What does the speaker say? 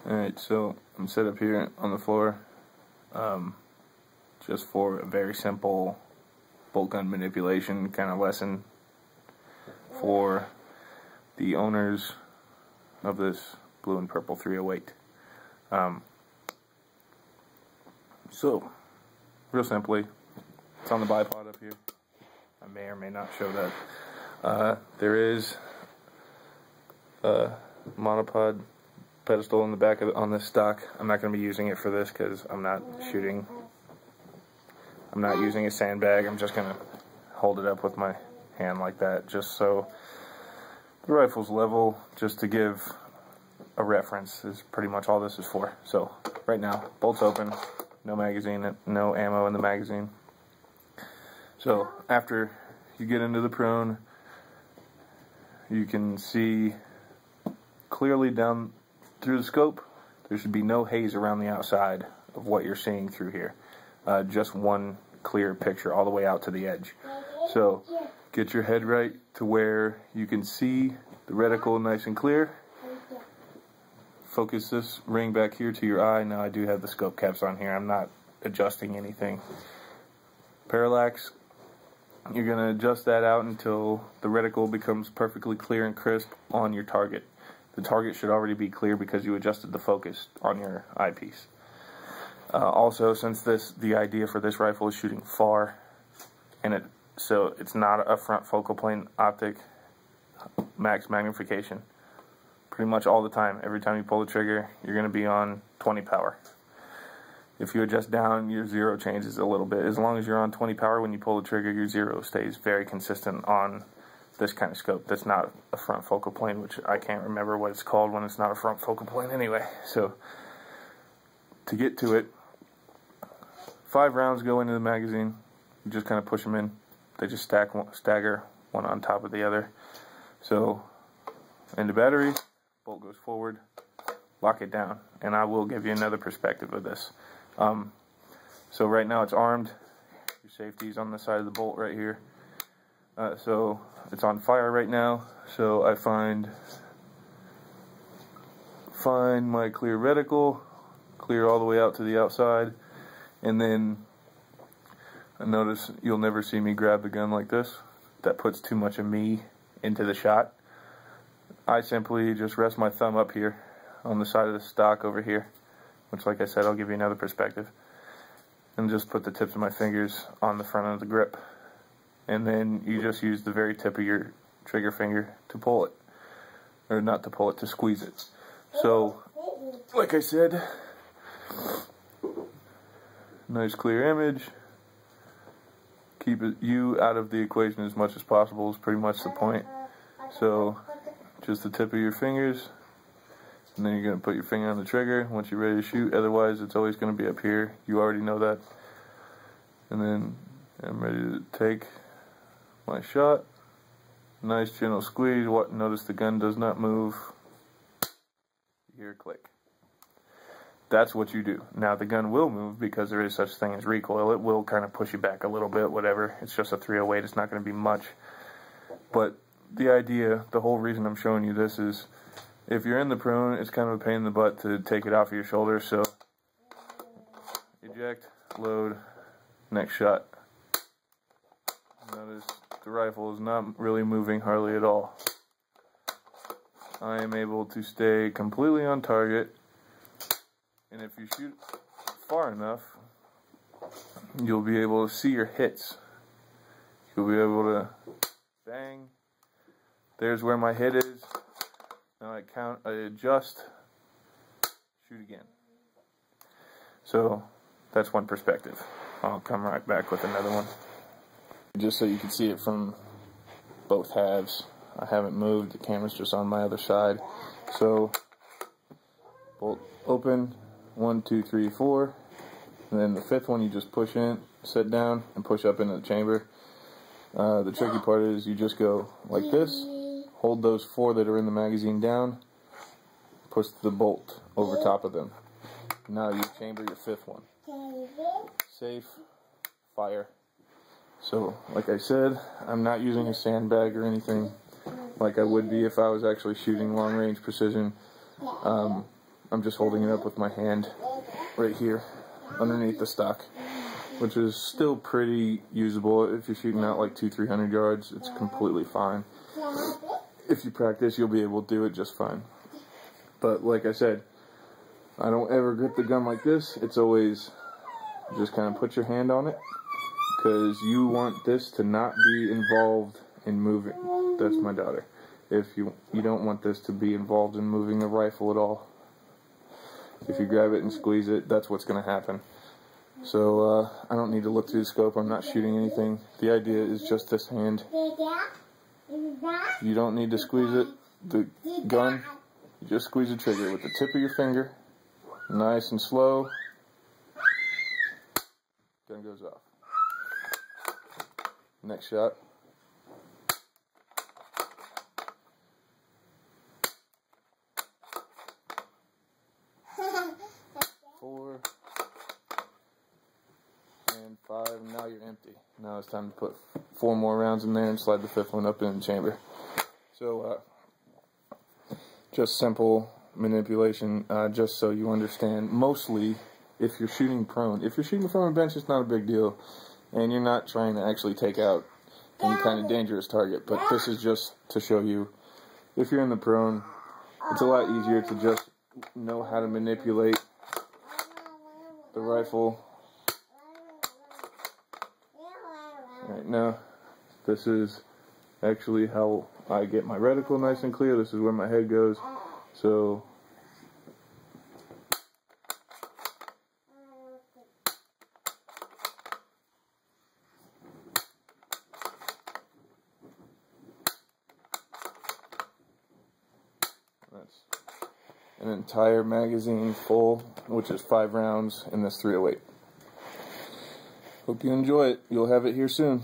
Alright, so I'm set up here on the floor just for a very simple bolt gun manipulation kind of lesson for the owners of this blue and purple 308. So, real simply, it's on the bipod up here. I may or may not show that. There is a monopod pedestal in the back of on this stock. I'm not going to be using it for this because I'm not shooting. I'm not using a sandbag. I'm just going to hold it up with my hand like that, just so the rifle's level, just to give a reference is pretty much all this is for. So right now, bolt's open, no magazine, no ammo in the magazine. So after you get into the prone, you can see clearly down through the scope. There should be no haze around the outside of what you're seeing through here. Just one clear picture all the way out to the edge. So get your head right to where you can see the reticle nice and clear. Focus this ring back here to your eye. Now I do have the scope caps on here. I'm not adjusting anything. Parallax, you're going to adjust that out until the reticle becomes perfectly clear and crisp on your target. The target should already be clear because you adjusted the focus on your eyepiece. Also, since the idea for this rifle is shooting far, and so it's not a front focal plane optic, max magnification. Pretty much all the time, every time you pull the trigger, you're going to be on 20 power. If you adjust down, your zero changes a little bit. As long as you're on 20 power when you pull the trigger, your zero stays very consistent on this kind of scope. That's not a front focal plane, which I can't remember what it's called when it's not a front focal plane anyway. So to get to it, 5 rounds go into the magazine. You just kind of push them in. They just stagger one on top of the other. So into battery, bolt goes forward, lock it down, and I will give you another perspective of this. So right now it's armed. Your safety's on the side of the bolt right here. So it's on fire right now. So I find my clear reticle, clear all the way out to the outside, and then I notice you'll never see me grab the gun like this. That puts too much of me into the shot. I simply just rest my thumb up here on the side of the stock over here, which, like I said, I'll give you another perspective, and just put the tips of my fingers on the front of the grip. And then you just use the very tip of your trigger finger to pull it. Or not to pull it, to squeeze it. So, like I said, nice clear image. Keep you out of the equation as much as possible is pretty much the point. So, just the tip of your fingers. And then you're going to put your finger on the trigger once you're ready to shoot. Otherwise, it's always going to be up here. You already know that. And then I'm ready to take my shot. Nice gentle squeeze. Notice the gun does not move. You hear a click. That's what you do. Now the gun will move because there is such thing as recoil. It will kind of push you back a little bit, whatever. It's just a 308. It's not going to be much. But the idea, the whole reason I'm showing you this is, if you're in the prone, it's kind of a pain in the butt to take it off of your shoulder. So eject, load, next shot. Notice the rifle is not really moving hardly at all. I am able to stay completely on target, and if you shoot far enough, you'll be able to see your hits. You'll be able to bang. There's where my hit is. Now I adjust, shoot again. So that's one perspective. I'll come right back with another one, just so you can see it from both halves. I haven't moved, the camera's just on my other side. So bolt open, 1, 2, 3, 4, and then the 5th one you just push in, sit down, and push up into the chamber. The tricky part is you just go like this, hold those 4 that are in the magazine down, push the bolt over top of them. Now you chamber your 5th one. Safe, fire. So, like I said, I'm not using a sandbag or anything like I would be if I was actually shooting long range precision. I'm just holding it up with my hand right here underneath the stock, which is still pretty usable. If you're shooting out like 200-300 yards, it's completely fine. If you practice, you'll be able to do it just fine. But like I said, I don't ever grip the gun like this. It's always just kind of put your hand on it, because you want this to not be involved in moving. That's my daughter. If you don't want this to be involved in moving the rifle at all. If you grab it and squeeze it, that's what's going to happen. So I don't need to look through the scope. I'm not shooting anything. The idea is just this hand. You don't need to squeeze it. The gun, you just squeeze the trigger with the tip of your finger. Nice and slow. Gun goes off. Next shot. Four. And five. Now you're empty. Now it's time to put 4 more rounds in there and slide the 5th one up in the chamber. So, just simple manipulation, just so you understand. Mostly, if you're shooting prone, if you're shooting from a bench, it's not a big deal, and you're not trying to actually take out any kind of dangerous target. But this is just to show you, if you're in the prone, it's a lot easier to just know how to manipulate the rifle. Right now, this is actually how I get my reticle nice and clear. This is where my head goes. So that's an entire magazine full, which is 5 rounds in this .308. Hope you enjoy it. You'll have it here soon.